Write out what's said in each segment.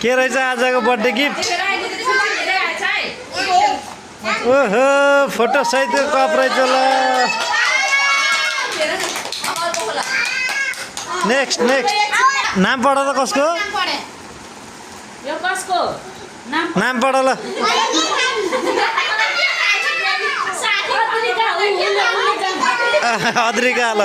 के रहेछ आजको बर्थडे गिफ्ट? ओहो फोटो सहितको कप रहेछ ल। नेक्स्ट नाम पढ त कसको? यो कसको नाम पढ ल। अद्रिका ल।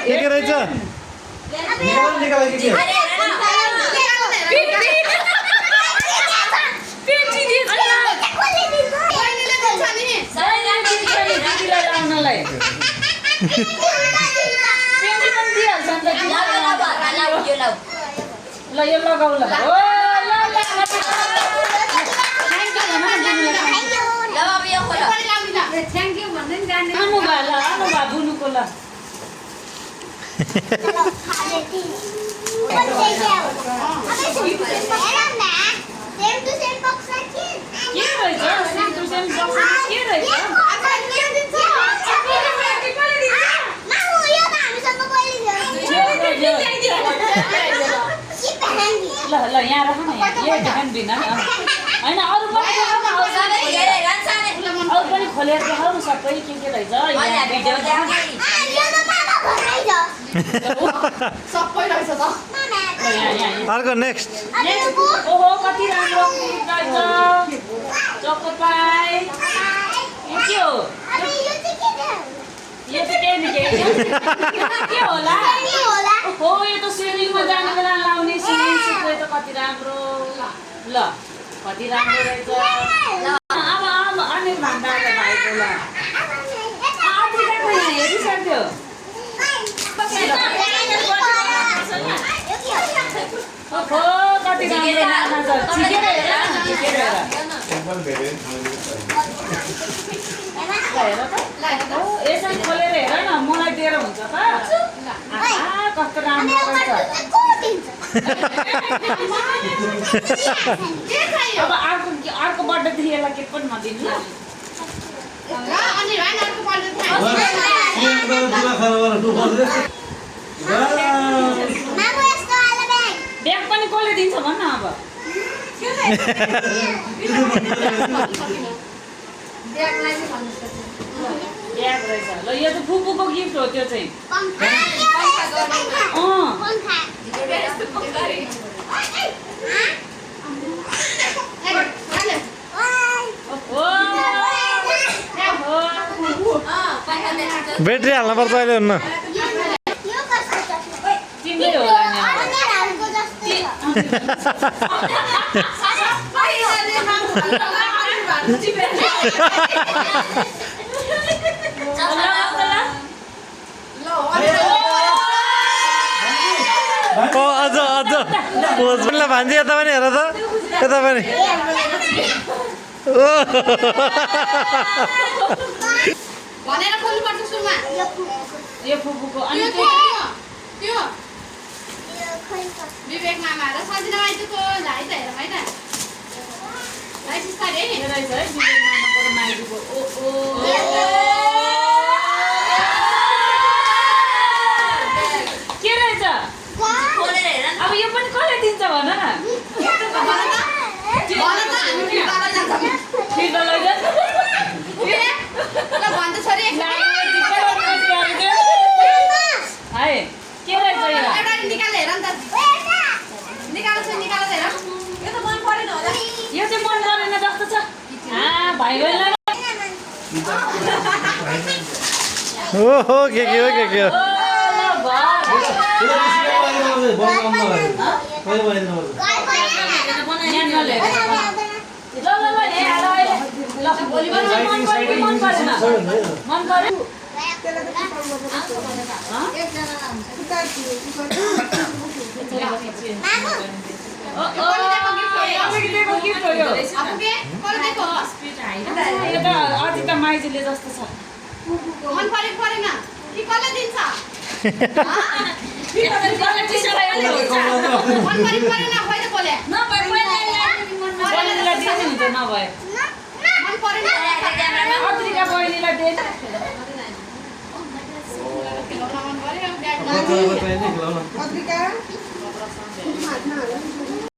के रहेछ? ल यो लगाउ ल। ल ल यहाँ राख न, यो ध्यान दिन हैन। अरु पनि खोलेर देखाउ न सबै के रहेछ। सबै रहेछ त। अर्को नेक्स्ट। ओहो कति राम्रो रहेछ। चोको पाई यो के हो? यो चाहिँ के नि के होला? हो यो त स्विमिङमा जाने बेला लाउने स्विमिङ सुट रहेछ। कति राम्रो ल, कति राम्रो रहेछ। अब अनेक भन्दा भाइको ल हेरिसक्यो। ओहो कति राम्रो नाना छ। ठिकै हेर न, ठिकै हेर। यसरी खोलेर हेर न, मलाई दिएर हुन्छ त। कस्तो राम्रो रहेछ। अब अर्को बर्थडेदेखि यसलाई के पनि नदिनु ल। ब्याग पनि कसले दिन्छ भन्न अब। ब्याग रहेछ ल। यो चाहिँ फुपूको गिफ्ट हो। त्यो चाहिँ ब्याट्री हाल्नु पर्छ अहिले हुन्न। तिमीले होला नि। अझ पोजलाई भान्जी यता पनि हेर त, यता पनि। भनेर खोल्नु पर्छ सुरुमा। यो फुपूको अनि त्यो विवेक मामा र सजिना माइजूको भाइ त हेरौँ है त। भाइ सिस्टारे नि रहेछ है विवेक मामाको र माइजूको। के रहेछ? अब यो पनि कसले दिन्छ भन न। के रहेछ यो चाहिँ मन परेन जस्तो छ। भाइ बहिनीलाई ओहो के हो के हो? अलिकतिको गिफ्ट हो यो आफू के कसले दिएको हो? यो त अदिता माइजूले जस्तो छ मन परेन कि कसले दिन्छ? मन परेन खोइ त बोले। बहिनीलाई दिनु हुन्छ नभए मन परेन अद्रिका बहिनीलाई दिएन खेलाउन मन पर्यो ब्यागमा। अद्रिका